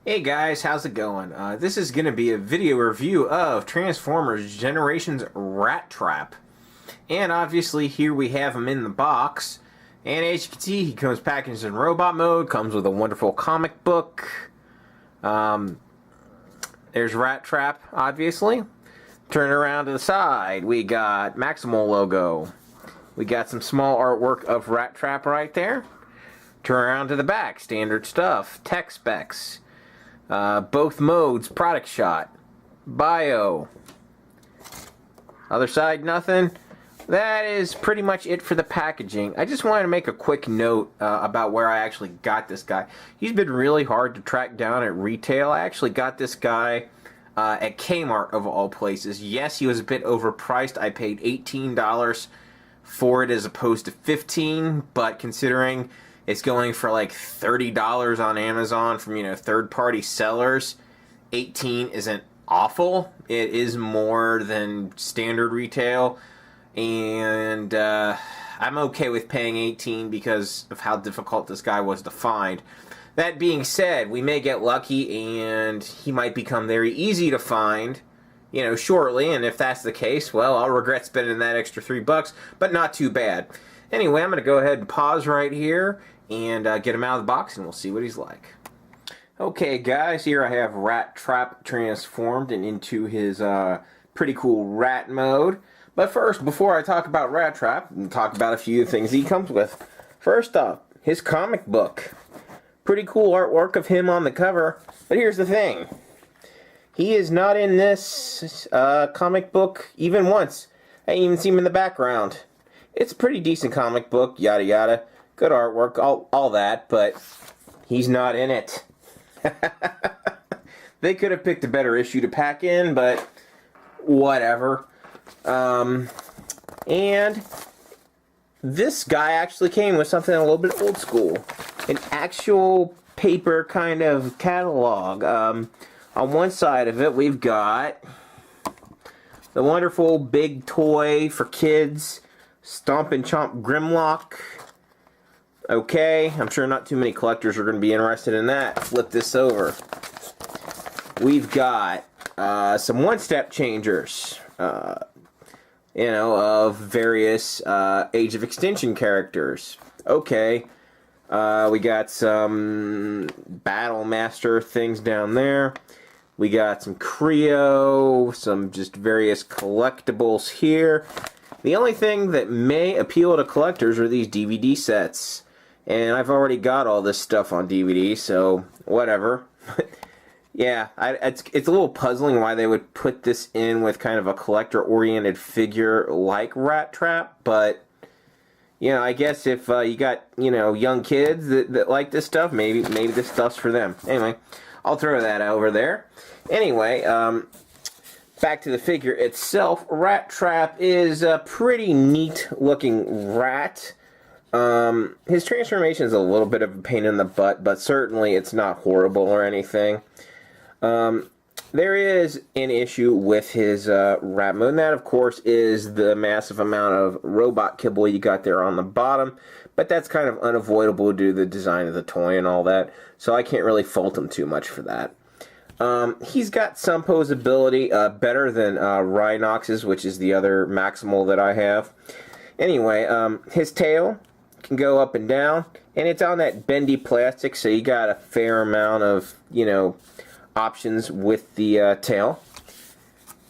Hey guys, how's it going? This is going to be a video review of Transformers Generations Rattrap. And obviously here we have him in the box. And as you can see, he comes packaged in robot mode, comes with a wonderful comic book. There's Rattrap, obviously. Turn around to the side, we got Maximal logo. We got some small artwork of Rattrap right there. Turn around to the back, standard stuff, tech specs. Both modes, product shot, bio. Other side, nothing. That is pretty much it for the packaging. I just wanted to make a quick note about where I actually got this guy. He's been really hard to track down at retail. I actually got this guy at Kmart of all places. Yes, he was a bit overpriced. I paid $18 for it as opposed to $15, but considering it's going for like $30 on Amazon from, third-party sellers, $18 isn't awful. It is more than standard retail, and I'm okay with paying $18 because of how difficult this guy was to find. That being said, we may get lucky and he might become very easy to find, shortly, and if that's the case, well, I'll regret spending that extra $3, but not too bad. Anyway, I'm going to go ahead and pause right here and get him out of the box, and we'll see what he's like. Okay, guys, here I have Rattrap transformed and into his pretty cool rat mode. But first, before I talk about Rattrap, I'll talk about a few things he comes with. First up, his comic book. Pretty cool artwork of him on the cover, but here's the thing. He is not in this comic book even once. I didn't even see him in the background. It's a pretty decent comic book, yada yada. Good artwork, all that, but he's not in it. They could have picked a better issue to pack in, but whatever. And this guy actually came with something a little bit old school. An actual paper kind of catalog. On one side of it, we've got the wonderful big toy for kids, Stomp and Chomp Grimlock. Okay, I'm sure not too many collectors are going to be interested in that. Flip this over. We've got some one-step changers, of various Age of Extinction characters. Okay, we got some Battle Master things down there. We got some Creo, some just various collectibles here. The only thing that may appeal to collectors are these DVD sets. And I've already got all this stuff on DVD, so whatever. Yeah, it's a little puzzling why they would put this in with kind of a collector-oriented figure like Rattrap, but I guess if you got young kids that like this stuff, maybe this stuff's for them. Anyway, I'll throw that over there. Anyway, back to the figure itself. Rattrap is a pretty neat-looking rat. His transformation is a little bit of a pain in the butt, but certainly it's not horrible or anything. There is an issue with his rat mode, and that, of course, is the massive amount of robot kibble you got there on the bottom, but that's kind of unavoidable due to the design of the toy and all that, so I can't really fault him too much for that. He's got some posability, better than Rhinox's, which is the other Maximal that I have. Anyway, his tail can go up and down, and it's on that bendy plastic, so you got a fair amount of, options with the tail.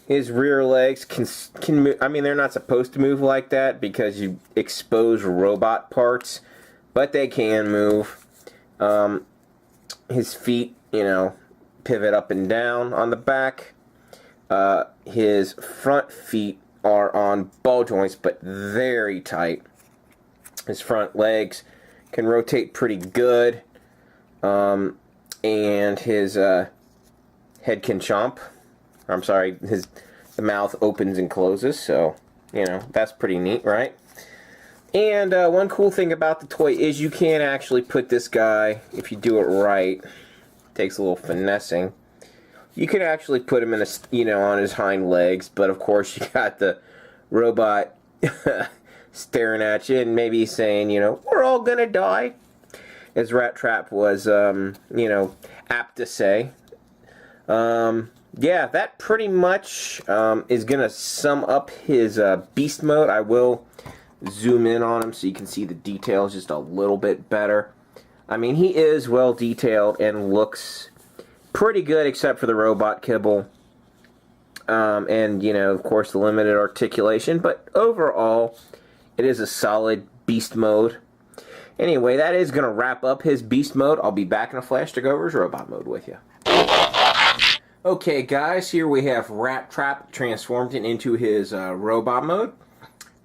His rear legs can move. I mean, they're not supposed to move like that because you expose robot parts, but they can move. His feet, pivot up and down on the back. His front feet are on ball joints, but very tight. His front legs can rotate pretty good. And his head can chomp. I'm sorry, the mouth opens and closes, so, that's pretty neat, right? And one cool thing about the toy is you can actually put this guy, if you do it right, takes a little finessing, you can actually put him in on his hind legs, but of course you got the robot staring at you and maybe saying, we're all gonna die. as Rattrap was, you know, apt to say. Yeah, that pretty much is going to sum up his beast mode. I will zoom in on him so you can see the details just a little bit better. I mean, he is well detailed and looks pretty good except for the robot kibble. And, you know, of course, the limited articulation. But overall, it is a solid beast mode. Anyway, that is going to wrap up his beast mode. I'll be back in a flash to go over his robot mode with you. Okay, guys, here we have Rattrap transformed into his robot mode.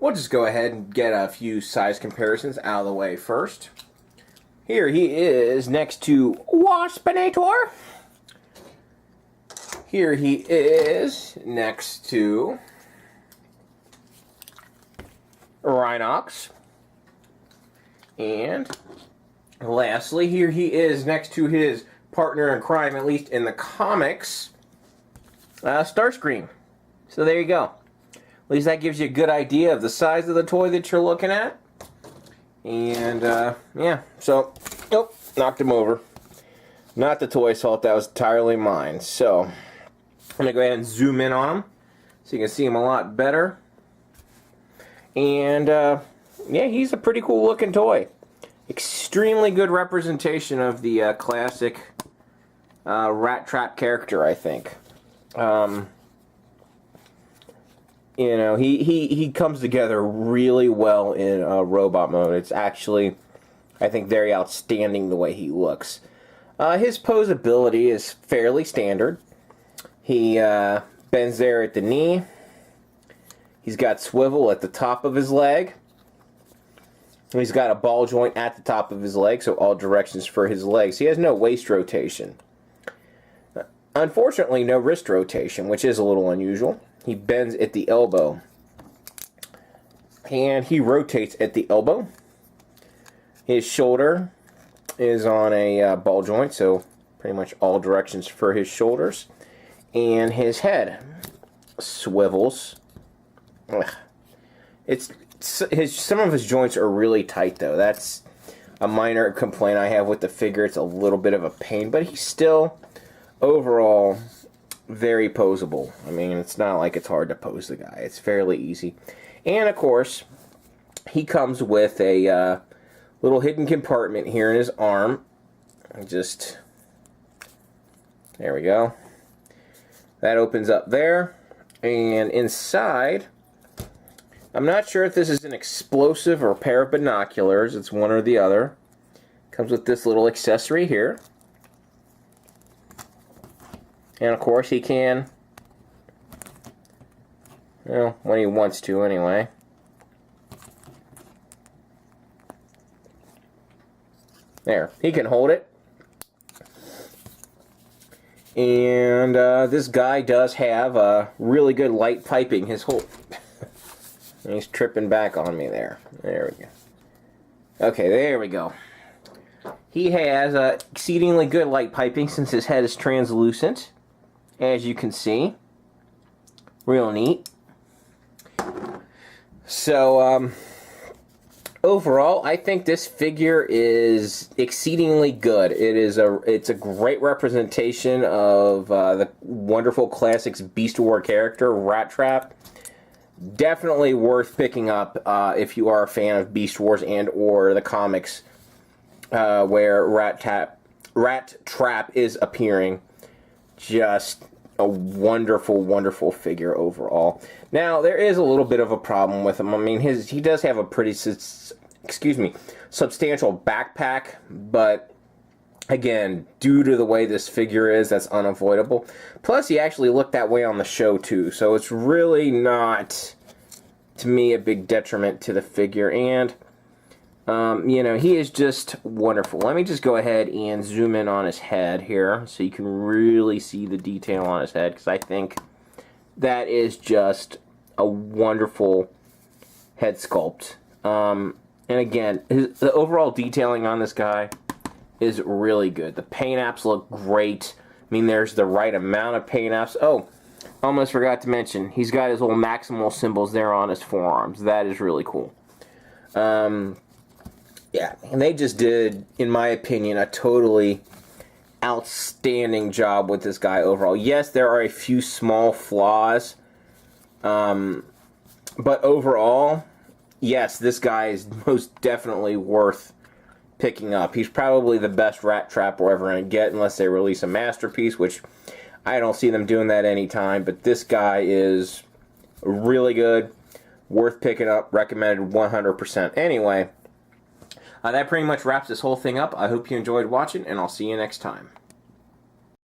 We'll just go ahead and get a few size comparisons out of the way first. Here he is next to Waspinator. Here he is next to Rhinox. And lastly, here he is next to his partner in crime, at least in the comics, Starscream. So there you go. At least that gives you a good idea of the size of the toy that you're looking at. And, yeah, so, nope, knocked him over. Not the toy's fault, that was entirely mine. So, I'm going to go ahead and zoom in on him so you can see him a lot better. And, yeah, he's a pretty cool looking toy. Extremely good representation of the classic Rattrap character, I think. You know, he comes together really well in robot mode. It's actually, I think, very outstanding the way he looks. His posability is fairly standard. He bends there at the knee. He's got swivel at the top of his leg. He's got a ball joint at the top of his leg, so all directions for his legs. He has no waist rotation. Unfortunately, no wrist rotation, which is a little unusual. He bends at the elbow. And he rotates at the elbow. His shoulder is on a ball joint, so pretty much all directions for his shoulders. And his head swivels. Ugh. Some of his joints are really tight, though. That's a minor complaint I have with the figure. It's a little bit of a pain, but he's still, overall, very poseable. I mean, it's not like it's hard to pose the guy. It's fairly easy. And, of course, he comes with a little hidden compartment here in his arm. Just, there we go. That opens up there. And inside, I'm not sure if this is an explosive or a pair of binoculars. It's one or the other. Comes with this little accessory here. And of course he can, well, when he wants to anyway. There, he can hold it. And this guy does have really good light piping. His whole... He's tripping back on me there. There we go. Okay, there we go. He has exceedingly good light piping since his head is translucent, as you can see. Real neat. So, overall, I think this figure is exceedingly good. It's a great representation of the wonderful classics Beast War character, Rattrap. Definitely worth picking up if you are a fan of Beast Wars and or the comics where Rattrap is appearing. Just a wonderful, wonderful figure overall. Now, there is a little bit of a problem with him. I mean, he does have a pretty, substantial backpack, but again, due to the way this figure is, that's unavoidable. Plus, he actually looked that way on the show, too. So it's really not, to me, a big detriment to the figure. And, you know, he is just wonderful. Let me just go ahead and zoom in on his head here so you can really see the detail on his head, because I think that is just a wonderful head sculpt. And again, the overall detailing on this guy is really good. The paint apps look great. I mean, there's the right amount of paint apps. Oh, almost forgot to mention, he's got his little maximal symbols there on his forearms. That is really cool. Yeah, and they just did, in my opinion, a totally outstanding job with this guy overall. Yes, there are a few small flaws, but overall, yes, this guy is most definitely worth picking up. He's probably the best Rat Trap we're ever going to get, unless they release a masterpiece, which I don't see them doing that anytime, but this guy is really good, worth picking up, recommended 100%. Anyway, that pretty much wraps this whole thing up. I hope you enjoyed watching, and I'll see you next time.